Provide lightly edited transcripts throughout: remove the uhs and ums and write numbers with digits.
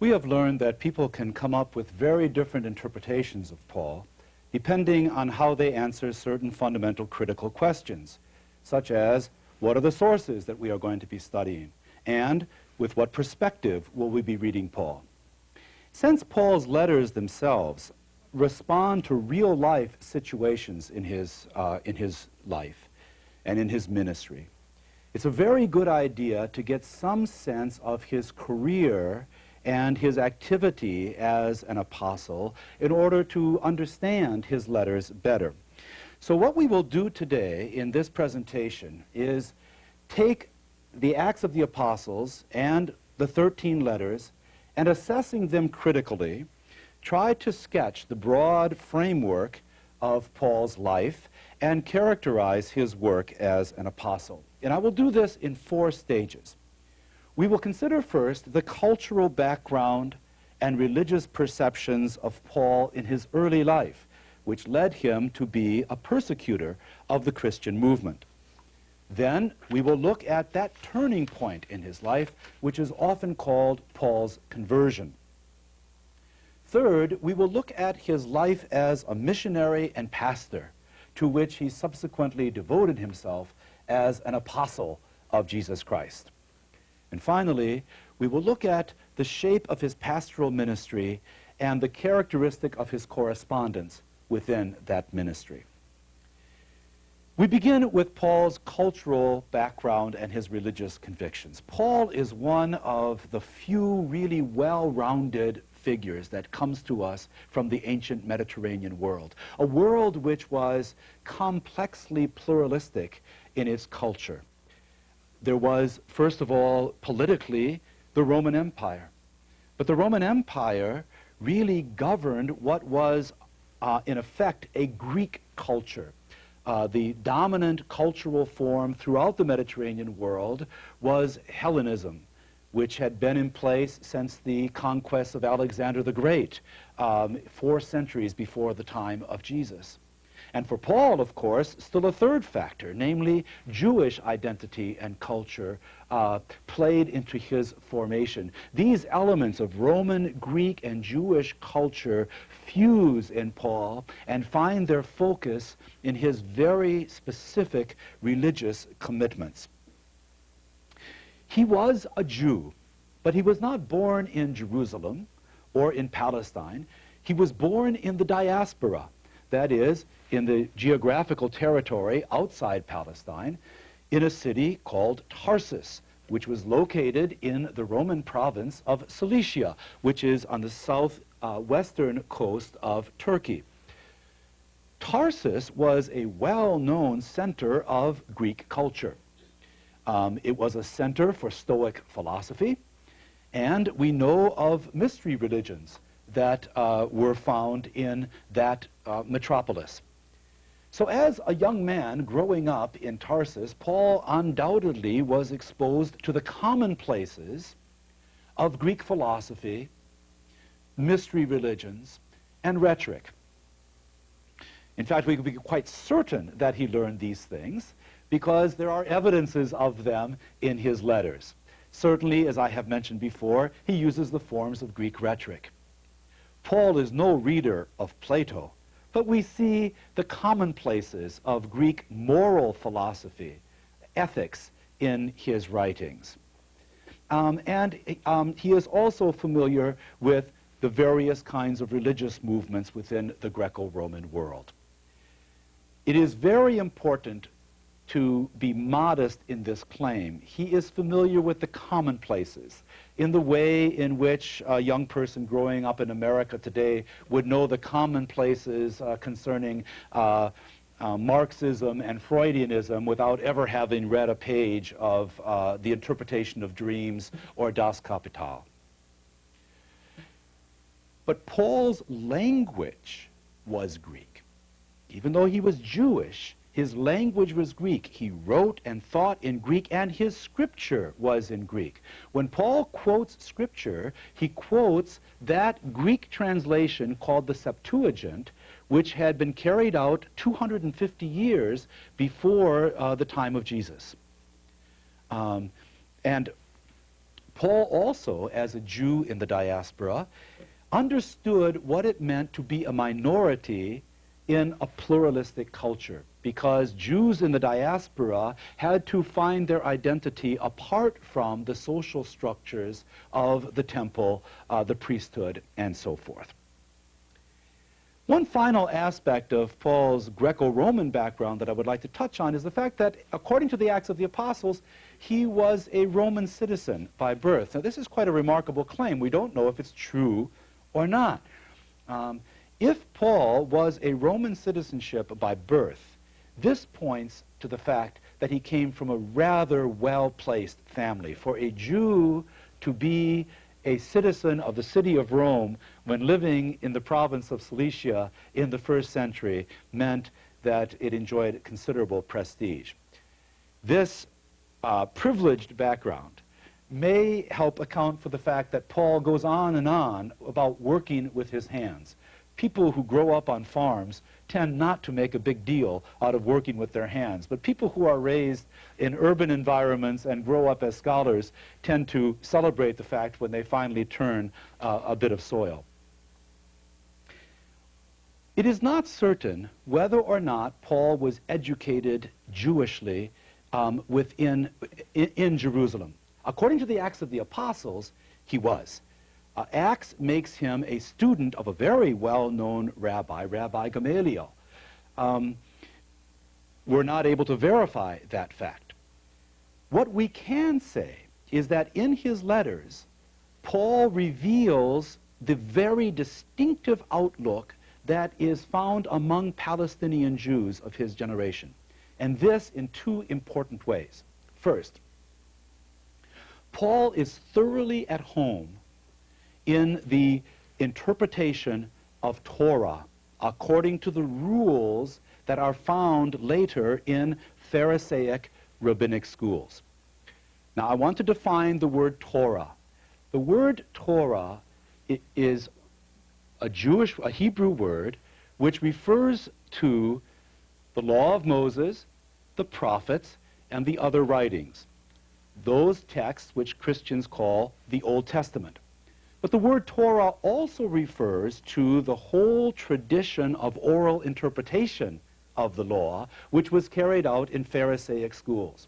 We have learned that people can come up with very different interpretations of Paul, depending on how they answer certain fundamental critical questions, such as, what are the sources that we are going to be studying? And with what perspective will we be reading Paul? Since Paul's letters themselves respond to real-life situations in his life and in his ministry, it's a very good idea to get some sense of his career and his activity as an apostle in order to understand his letters better. So what we will do today in this presentation is take the Acts of the Apostles and the 13 letters and, assessing them critically, try to sketch the broad framework of Paul's life and characterize his work as an apostle. And I will do this in 4 stages. We will consider first the cultural background and religious perceptions of Paul in his early life, which led him to be a persecutor of the Christian movement. Then we will look at that turning point in his life, which is often called Paul's conversion. Third, we will look at his life as a missionary and pastor, to which he subsequently devoted himself as an apostle of Jesus Christ. And finally, we will look at the shape of his pastoral ministry and the characteristic of his correspondence within that ministry. We begin with Paul's cultural background and his religious convictions. Paul is one of the few really well-rounded figures that comes to us from the ancient Mediterranean world, a world which was complexly pluralistic in its culture. There was, first of all, politically, the Roman Empire. But the Roman Empire really governed what was, in effect, a Greek culture. The dominant cultural form throughout the Mediterranean world was Hellenism, which had been in place since the conquest of Alexander the Great, 4 centuries before the time of Jesus. And for Paul, of course, still a third factor, namely Jewish identity and culture, played into his formation. These elements of Roman, Greek, and Jewish culture fuse in Paul and find their focus in his very specific religious commitments. He was a Jew, but he was not born in Jerusalem or in Palestine. He was born in the diaspora, that is, in the geographical territory outside Palestine, in a city called Tarsus, which was located in the Roman province of Cilicia, which is on the southwestern coast of Turkey. Tarsus was a well-known center of Greek culture. It was a center for Stoic philosophy, and we know of mystery religions that were found in that metropolis. So as a young man growing up in Tarsus, Paul undoubtedly was exposed to the commonplaces of Greek philosophy, mystery religions, and rhetoric. In fact, we can be quite certain that he learned these things because there are evidences of them in his letters. Certainly, as I have mentioned before, he uses the forms of Greek rhetoric. Paul is no reader of Plato, but we see the commonplaces of Greek moral philosophy, ethics, in his writings. He is also familiar with the various kinds of religious movements within the Greco-Roman world. It is very important to be modest in this claim. He is familiar with the commonplaces in the way in which a young person growing up in America today would know the commonplaces concerning Marxism and Freudianism without ever having read a page of The Interpretation of Dreams or Das Kapital. But Paul's language was Greek. Even though he was Jewish, his language was Greek. He wrote and thought in Greek, and his scripture was in Greek. When Paul quotes scripture, he quotes that Greek translation called the Septuagint, which had been carried out 250 years before the time of Jesus. And Paul also, as a Jew in the diaspora, understood what it meant to be a minority in a pluralistic culture, because Jews in the diaspora had to find their identity apart from the social structures of the temple, the priesthood, and so forth. One final aspect of Paul's Greco-Roman background that I would like to touch on is the fact that, according to the Acts of the Apostles, he was a Roman citizen by birth. Now, this is quite a remarkable claim. We don't know if it's true or not. If Paul was a Roman citizenship by birth, this points to the fact that he came from a rather well-placed family. For a Jew to be a citizen of the city of Rome when living in the province of Cilicia in the first century meant that it enjoyed considerable prestige. This privileged background may help account for the fact that Paul goes on and on about working with his hands. People who grow up on farms tend not to make a big deal out of working with their hands, but people who are raised in urban environments and grow up as scholars tend to celebrate the fact when they finally turn a bit of soil. It is not certain whether or not Paul was educated Jewishly in Jerusalem. According to the Acts of the Apostles, he was. Acts makes him a student of a very well-known rabbi, Rabbi Gamaliel. We're not able to verify that fact. What we can say is that in his letters, Paul reveals the very distinctive outlook that is found among Palestinian Jews of his generation, and this in two important ways. First, Paul is thoroughly at home in the interpretation of Torah according to the rules that are found later in Pharisaic rabbinic schools. Now, I want to define the word Torah. The word Torah is a Hebrew word which refers to the law of Moses, the prophets, and the other writings, those texts which Christians call the Old Testament. But the word Torah also refers to the whole tradition of oral interpretation of the law, which was carried out in Pharisaic schools.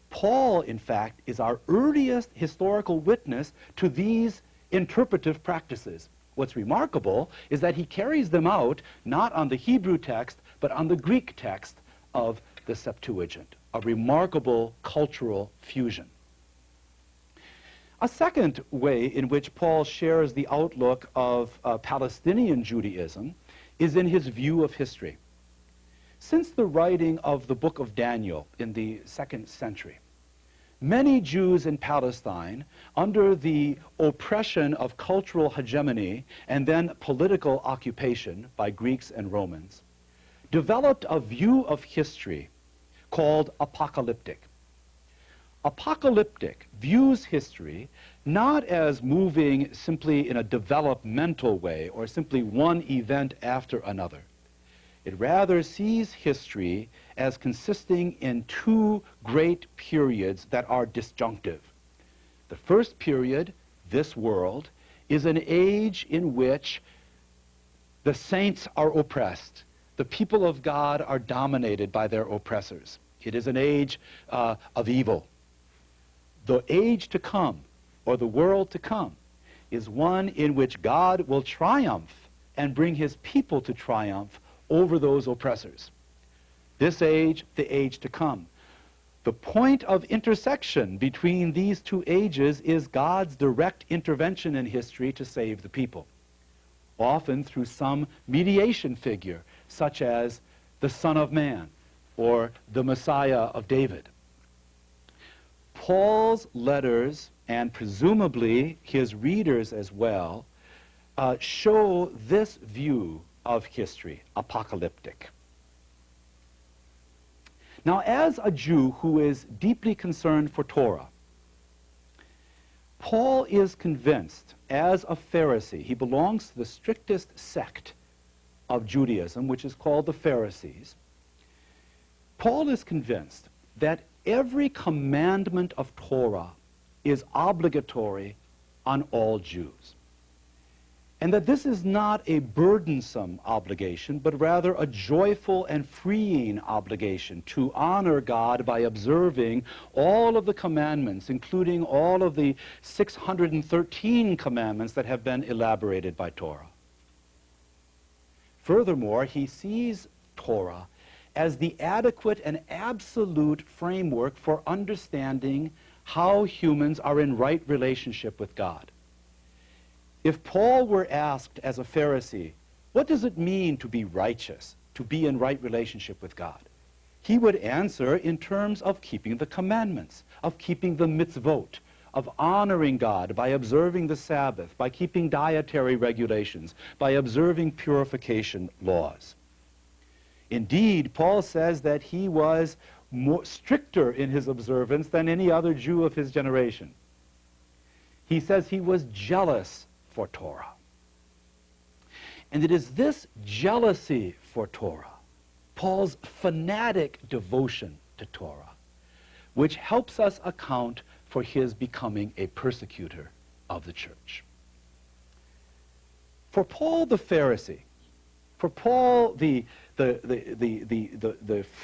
Paul, in fact, is our earliest historical witness to these interpretive practices. What's remarkable is that he carries them out not on the Hebrew text, but on the Greek text of the Septuagint, a remarkable cultural fusion. A second way in which Paul shares the outlook of Palestinian Judaism is in his view of history. Since the writing of the book of Daniel in the 2nd century, many Jews in Palestine, under the oppression of cultural hegemony and then political occupation by Greeks and Romans, developed a view of history called apocalyptic. Apocalyptic views history not as moving simply in a developmental way or simply one event after another. It rather sees history as consisting in two great periods that are disjunctive. The first period, this world, is an age in which the saints are oppressed. The people of God are dominated by their oppressors. It is an age of evil. The age to come, or the world to come, is one in which God will triumph and bring his people to triumph over those oppressors. This age, the age to come. The point of intersection between these two ages is God's direct intervention in history to save the people, often through some mediation figure, such as the Son of Man or the Messiah of David. Paul's letters, and presumably his readers as well, show this view of history, apocalyptic. Now, as a Jew who is deeply concerned for Torah, Paul is convinced, as a Pharisee, he belongs to the strictest sect of Judaism, which is called the Pharisees. Paul is convinced that every commandment of Torah is obligatory on all Jews, and that this is not a burdensome obligation, but rather a joyful and freeing obligation to honor God by observing all of the commandments, including all of the 613 commandments that have been elaborated by Torah. Furthermore, he sees Torah as the adequate and absolute framework for understanding how humans are in right relationship with God. If Paul were asked as a Pharisee, what does it mean to be righteous, to be in right relationship with God? He would answer in terms of keeping the commandments, of keeping the mitzvot, of honoring God by observing the Sabbath, by keeping dietary regulations, by observing purification laws. Indeed, Paul says that he was more stricter in his observance than any other Jew of his generation. He says he was jealous for Torah. And it is this jealousy for Torah, Paul's fanatic devotion to Torah, which helps us account for his becoming a persecutor of the church. For Paul the Pharisee, for Paul the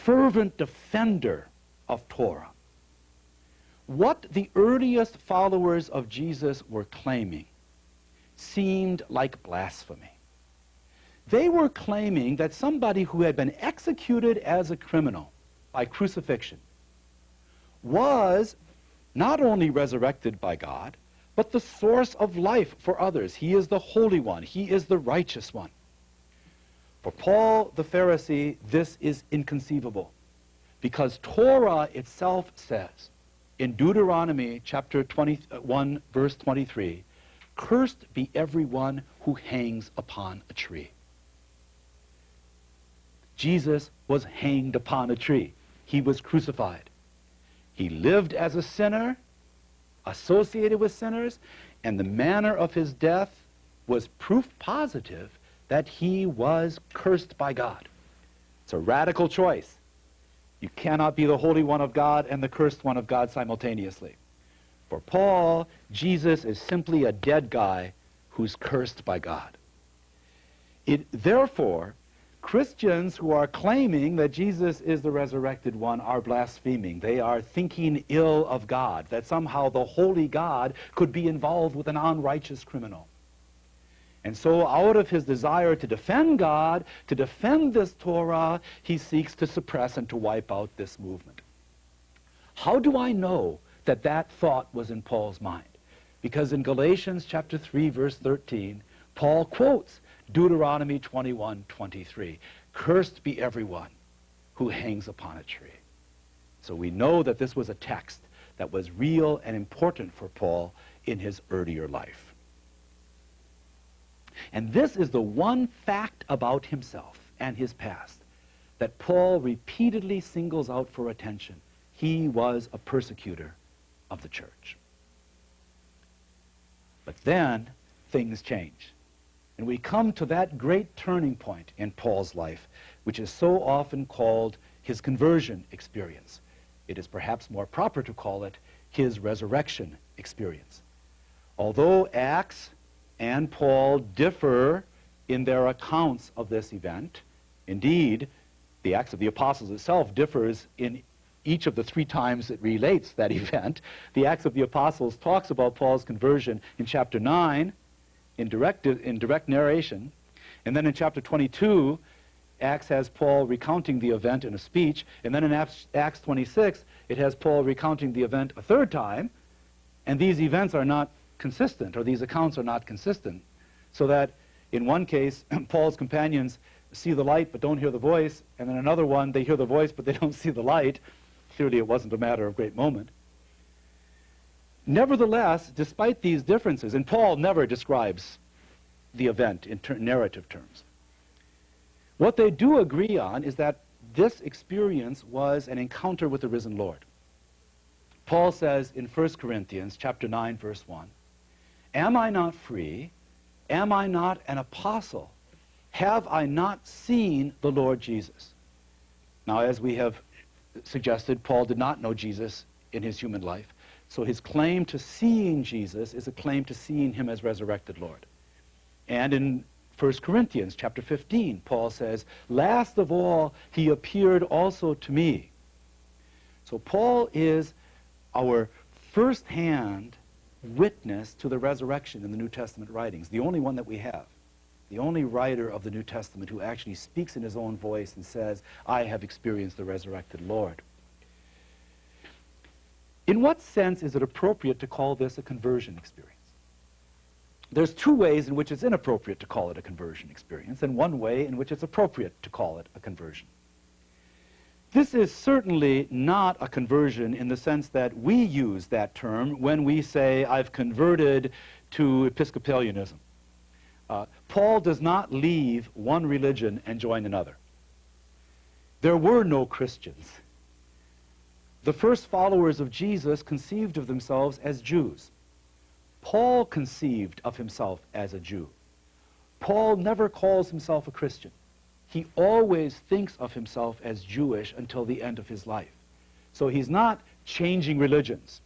fervent defender of Torah, what the earliest followers of Jesus were claiming seemed like blasphemy. They were claiming that somebody who had been executed as a criminal by crucifixion was not only resurrected by God, but the source of life for others. He is the Holy One. He is the righteous one. For Paul the Pharisee, this is inconceivable, because Torah itself says in Deuteronomy chapter 21, verse 23, "Cursed be everyone who hangs upon a tree." Jesus was hanged upon a tree. He was crucified. He lived as a sinner, associated with sinners, and the manner of his death was proof positive that he was cursed by God. It's a radical choice. You cannot be the Holy One of God and the cursed one of God simultaneously. For Paul, Jesus is simply a dead guy who's cursed by God. Therefore, Christians who are claiming that Jesus is the resurrected one are blaspheming. They are thinking ill of God, that somehow the holy God could be involved with an unrighteous criminal. And so out of his desire to defend God, to defend this Torah, he seeks to suppress and to wipe out this movement. How do I know that that thought was in Paul's mind? Because in Galatians chapter 3, verse 13, Paul quotes Deuteronomy 21:23, "Cursed be everyone who hangs upon a tree." So we know that this was a text that was real and important for Paul in his earlier life. And this is the one fact about himself and his past that Paul repeatedly singles out for attention. He was a persecutor of the church. But then things change. And we come to that great turning point in Paul's life, which is so often called his conversion experience. It is perhaps more proper to call it his resurrection experience. Although Acts and Paul differ in their accounts of this event, indeed, the Acts of the Apostles itself differs in each of the 3 times it relates that event. The Acts of the Apostles talks about Paul's conversion in chapter 9, in direct narration, and then in chapter 22, Acts has Paul recounting the event in a speech, and then in Acts 26, it has Paul recounting the event a 3rd time, and these events are not consistent, or these accounts are not consistent, so that in one case, Paul's companions see the light but don't hear the voice, and in another one, they hear the voice but they don't see the light. Clearly, it wasn't a matter of great moment. Nevertheless, despite these differences, and Paul never describes the event in narrative terms, what they do agree on is that this experience was an encounter with the risen Lord. Paul says in 1 Corinthians chapter 9, verse 1, "Am I not free? Am I not an apostle? Have I not seen the Lord Jesus?" Now, as we have suggested, Paul did not know Jesus in his human life. So his claim to seeing Jesus is a claim to seeing him as resurrected Lord. And in 1 Corinthians chapter 15, Paul says, last of all, he appeared also to me. So Paul is our first-hand witness to the resurrection in the New Testament writings, the only one that we have, the only writer of the New Testament who actually speaks in his own voice and says, I have experienced the resurrected Lord. In what sense is it appropriate to call this a conversion experience? There's two ways in which it's inappropriate to call it a conversion experience, and one way in which it's appropriate to call it a conversion. This is certainly not a conversion in the sense that we use that term when we say, I've converted to Episcopalianism. Paul does not leave one religion and join another. There were no Christians. The first followers of Jesus conceived of themselves as Jews. Paul conceived of himself as a Jew. Paul never calls himself a Christian. He always thinks of himself as Jewish until the end of his life. So he's not changing religions.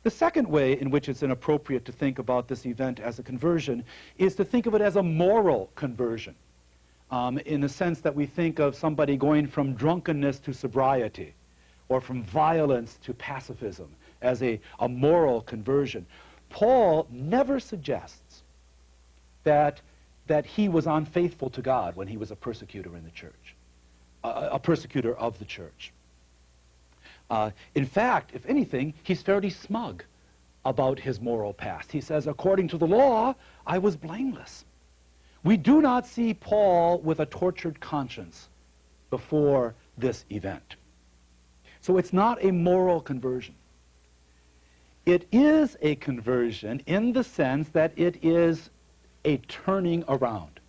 The second way in which it's inappropriate to think about this event as a conversion is to think of it as a moral conversion, in the sense that we think of somebody going from drunkenness to sobriety, or from violence to pacifism, as a moral conversion. Paul never suggests that he was unfaithful to God when he was a persecutor in the church, a persecutor of the church. In fact, if anything, he's fairly smug about his moral past. He says, according to the law, I was blameless. We do not see Paul with a tortured conscience before this event. So it's not a moral conversion. It is a conversion in the sense that it is a turning around.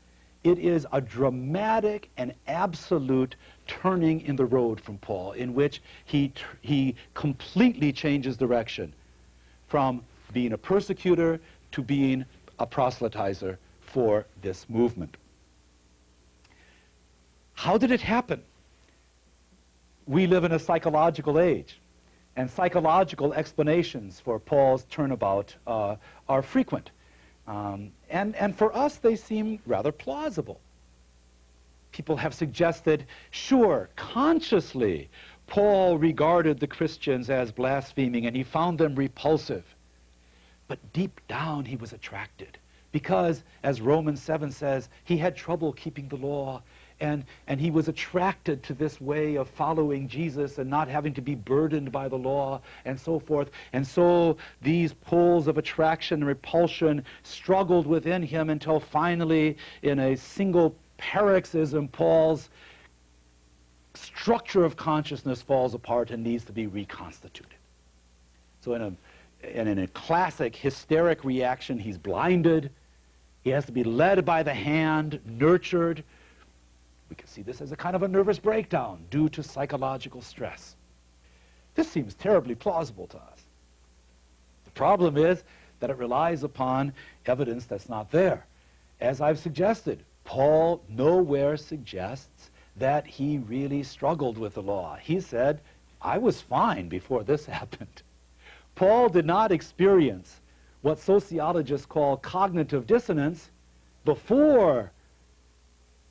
It is a dramatic and absolute turning in the road from Paul, in which he completely changes direction from being a persecutor to being a proselytizer for this movement. How did it happen? We live in a psychological age, and psychological explanations for Paul's turnabout are frequent. And for us, they seem rather plausible. People have suggested, sure, consciously, Paul regarded the Christians as blaspheming, and he found them repulsive. But deep down, he was attracted, because, as Romans 7 says, he had trouble keeping the law, and he was attracted to this way of following Jesus and not having to be burdened by the law and so forth. And so these poles of attraction and repulsion struggled within him until finally, in a single paroxysm, Paul's structure of consciousness falls apart and needs to be reconstituted. So in a classic hysteric reaction, he's blinded. He has to be led by the hand, nurtured. We can see this as a kind of a nervous breakdown due to psychological stress. This seems terribly plausible to us. The problem is that it relies upon evidence that's not there. As I've suggested, Paul nowhere suggests that he really struggled with the law. He said, I was fine before this happened. Paul did not experience what sociologists call cognitive dissonance before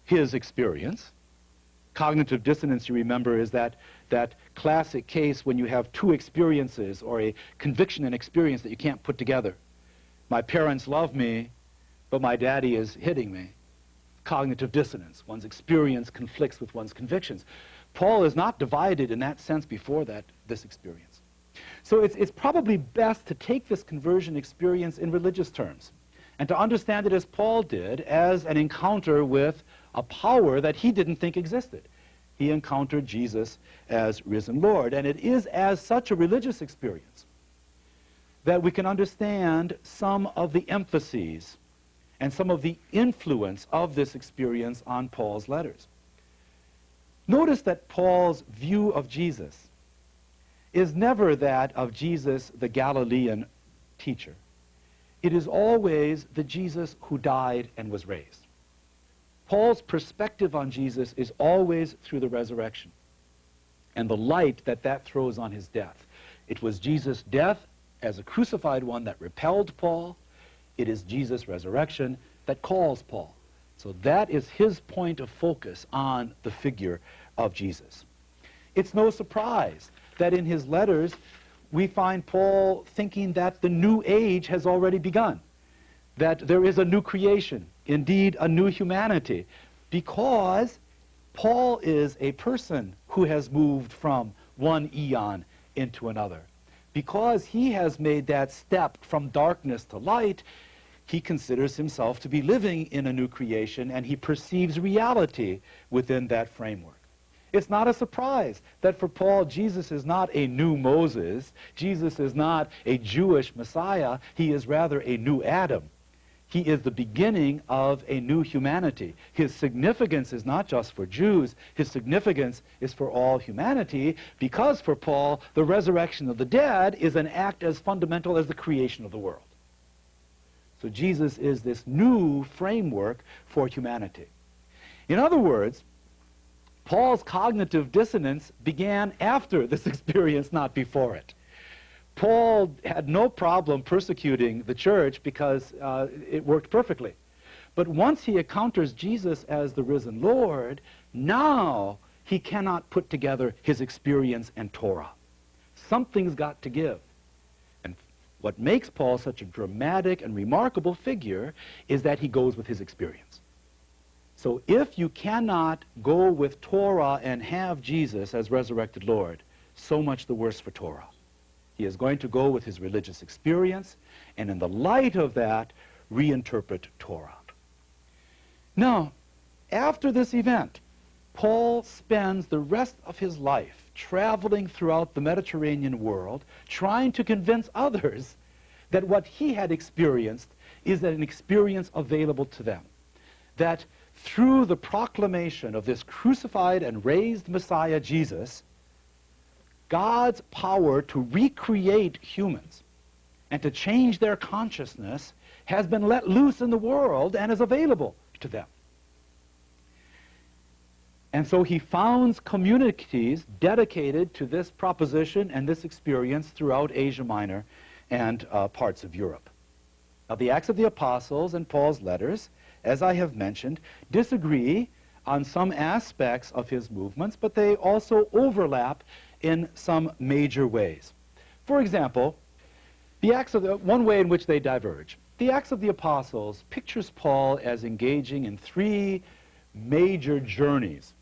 his experience. Cognitive dissonance, you remember, is that classic case when you have two experiences, or a conviction and experience that you can't put together. My parents love me, but my daddy is hitting me. Cognitive dissonance. One's experience conflicts with one's convictions. Paul is not divided in that sense before this experience. So it's probably best to take this conversion experience in religious terms, and to understand it as Paul did, as an encounter with a power that he didn't think existed. He encountered Jesus as risen Lord, and it is as such a religious experience that we can understand some of the emphases and some of the influence of this experience on Paul's letters. Notice that Paul's view of Jesus is never that of Jesus, the Galilean teacher. It is always the Jesus who died and was raised. Paul's perspective on Jesus is always through the resurrection and the light that throws on his death. It was Jesus' death as a crucified one that repelled Paul. It is Jesus' resurrection that calls Paul. So that is his point of focus on the figure of Jesus. It's no surprise that in his letters we find Paul thinking that the new age has already begun, that there is a new creation, indeed a new humanity, because Paul is a person who has moved from one eon into another. Because he has made that step from darkness to light, he considers himself to be living in a new creation, and he perceives reality within that framework. It's not a surprise that for Paul, Jesus is not a new Moses. Jesus is not a Jewish Messiah. He is rather a new Adam. He is the beginning of a new humanity. His significance is not just for Jews. His significance is for all humanity, because for Paul, the resurrection of the dead is an act as fundamental as the creation of the world. So Jesus is this new framework for humanity. In other words, Paul's cognitive dissonance began after this experience, not before it. Paul had no problem persecuting the church because it worked perfectly. But once he encounters Jesus as the risen Lord, now he cannot put together his experience and Torah. Something's got to give. And what makes Paul such a dramatic and remarkable figure is that he goes with his experience. So if you cannot go with Torah and have Jesus as resurrected Lord, so much the worse for Torah. He is going to go with his religious experience, and in the light of that, reinterpret Torah. Now, after this event, Paul spends the rest of his life traveling throughout the Mediterranean world, trying to convince others that what he had experienced is an experience available to them. That through the proclamation of this crucified and raised Messiah, Jesus, God's power to recreate humans and to change their consciousness has been let loose in the world and is available to them. And so he founds communities dedicated to this proposition and this experience throughout Asia Minor and parts of Europe. Now, the Acts of the Apostles and Paul's letters, as I have mentioned, disagree on some aspects of his movements, but they also overlap in some major ways. For example, one way in which they diverge. The Acts of the Apostles pictures Paul as engaging in three major journeys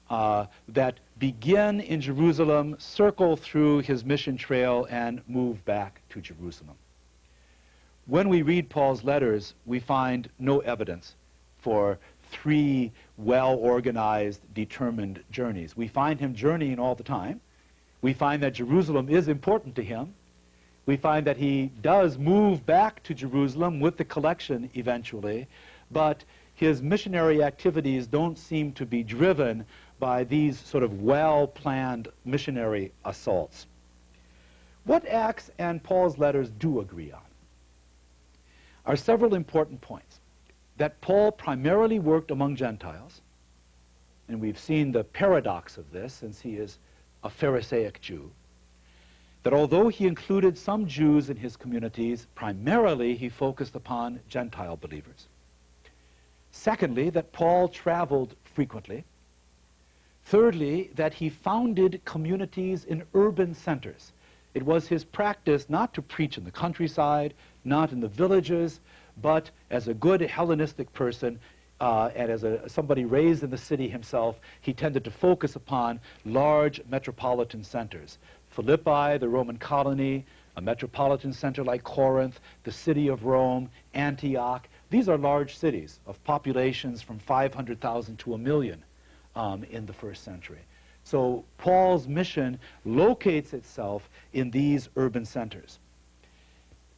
that begin in Jerusalem, circle through his mission trail, and move back to Jerusalem. When we read Paul's letters, we find no evidence for three well-organized, determined journeys. We find him journeying all the time. We find that Jerusalem is important to him. We find that he does move back to Jerusalem with the collection eventually, but his missionary activities don't seem to be driven by these sort of well-planned missionary assaults. What Acts and Paul's letters do agree on are several important points. That Paul primarily worked among Gentiles, and we've seen the paradox of this since he is a Pharisaic Jew. That although he included some Jews in his communities, primarily he focused upon Gentile believers. Secondly, that Paul traveled frequently. Thirdly, that he founded communities in urban centers. It was his practice not to preach in the countryside, not in the villages, but as a good Hellenistic person and as somebody raised in the city himself, he tended to focus upon large metropolitan centers. Philippi, the Roman colony, a metropolitan center like Corinth, the city of Rome, Antioch. These are large cities of populations from 500,000 to 1 million in the first century. So Paul's mission locates itself in these urban centers.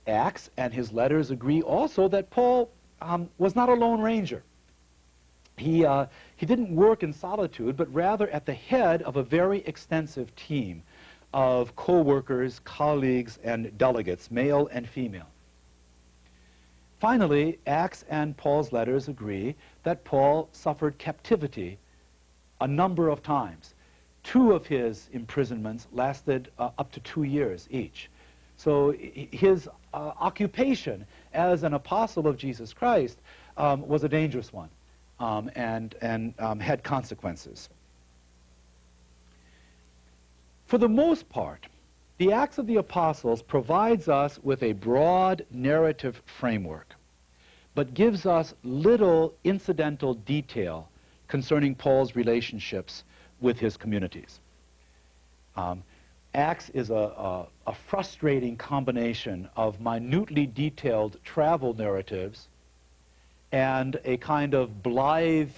Acts and his letters agree also that Paul was not a lone ranger. He didn't work in solitude, but rather at the head of a very extensive team of co-workers, colleagues, and delegates, male and female. Finally, Acts and Paul's letters agree that Paul suffered captivity a number of times. Two of his imprisonments lasted up to 2 years each. So his occupation as an apostle of Jesus Christ was a dangerous one and had consequences. For the most part, the Acts of the Apostles provides us with a broad narrative framework, but gives us little incidental detail concerning Paul's relationships with his communities. Acts is a frustrating combination of minutely detailed travel narratives and a kind of blithe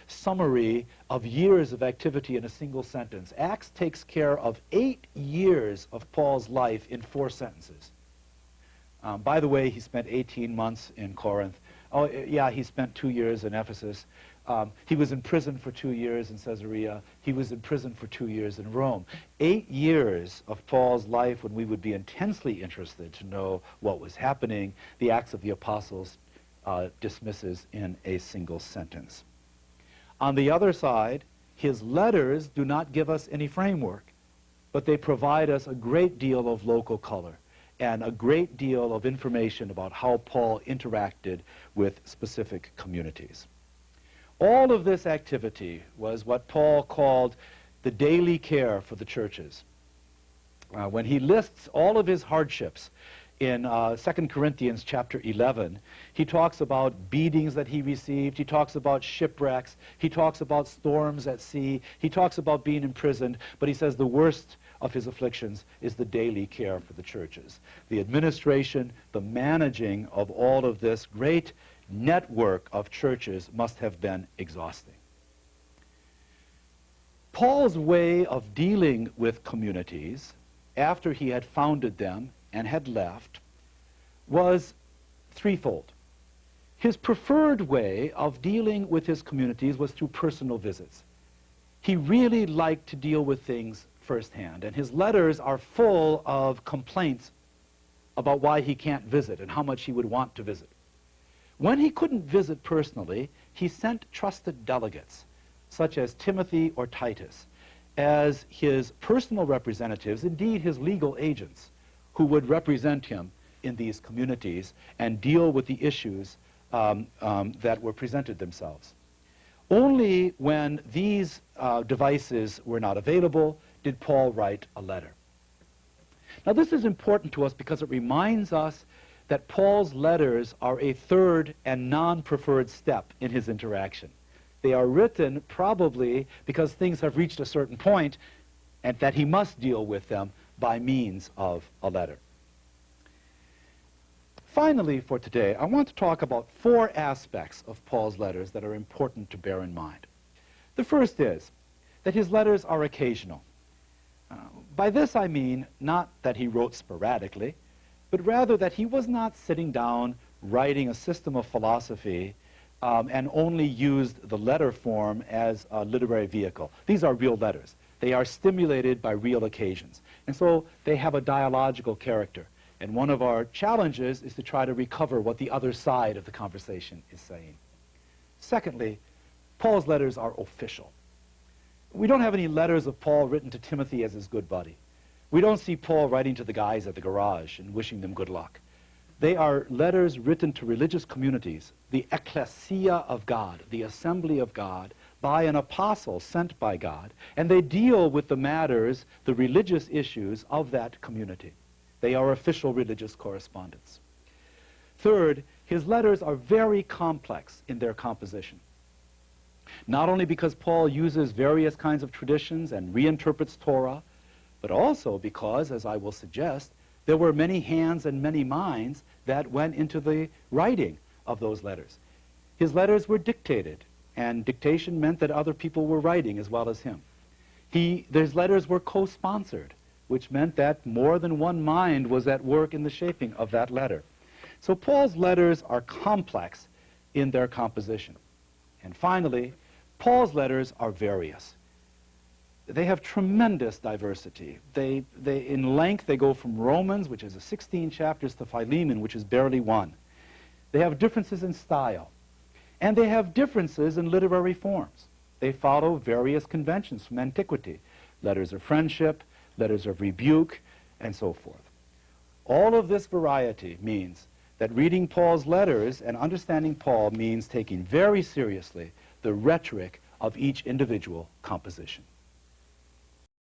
summary of years of activity in a single sentence. Acts takes care of 8 years of Paul's life in 4 sentences. By the way, he spent 18 months in Corinth. Oh, yeah, he spent 2 years in Ephesus. He was in prison for 2 years in Caesarea. He was in prison for 2 years in Rome. 8 years of Paul's life when we would be intensely interested to know what was happening. The Acts of the Apostles dismisses in a single sentence. On the other side, his letters do not give us any framework, but they provide us a great deal of local color and a great deal of information about how Paul interacted with specific communities. All of this activity was what Paul called the daily care for the churches. When he lists all of his hardships in 2 Corinthians chapter 11, he talks about beatings that he received, he talks about shipwrecks, he talks about storms at sea, he talks about being imprisoned, but he says the worst of his afflictions is the daily care for the churches. The administration, the managing of all of this great network of churches must have been exhausting. Paul's way of dealing with communities after he had founded them and had left was threefold. His preferred way of dealing with his communities was through personal visits. He really liked to deal with things firsthand, and his letters are full of complaints about why he can't visit and how much he would want to visit. When he couldn't visit personally, he sent trusted delegates, such as Timothy or Titus, as his personal representatives, indeed his legal agents, who would represent him in these communities and deal with the issues that were presented themselves. Only when these devices were not available did Paul write a letter. Now this is important to us because it reminds us that Paul's letters are a third and non-preferred step in his interaction. They are written probably because things have reached a certain point and that he must deal with them by means of a letter. Finally, for today, I want to talk about 4 aspects of Paul's letters that are important to bear in mind. The first is that his letters are occasional. By this I mean not that he wrote sporadically, but rather that he was not sitting down writing a system of philosophy and only used the letter form as a literary vehicle. These are real letters. They are stimulated by real occasions. And so they have a dialogical character. And one of our challenges is to try to recover what the other side of the conversation is saying. Secondly, Paul's letters are official. We don't have any letters of Paul written to Timothy as his good buddy. We don't see Paul writing to the guys at the garage and wishing them good luck. They are letters written to religious communities, the ecclesia of God, the assembly of God, by an apostle sent by God, and they deal with the matters, the religious issues of that community. They are official religious correspondence. Third, his letters are very complex in their composition. Not only because Paul uses various kinds of traditions and reinterprets Torah, but also because, as I will suggest, there were many hands and many minds that went into the writing of those letters. His letters were dictated, and dictation meant that other people were writing as well as him. His letters were co-sponsored, which meant that more than one mind was at work in the shaping of that letter. So Paul's letters are complex in their composition. And finally, Paul's letters are various. They have tremendous diversity. In length, they go from Romans, which is 16 chapters, to Philemon, which is barely 1. They have differences in style. And they have differences in literary forms. They follow various conventions from antiquity. letters of friendship, letters of rebuke, and so forth. All of this variety means that reading Paul's letters and understanding Paul means taking very seriously the rhetoric of each individual composition.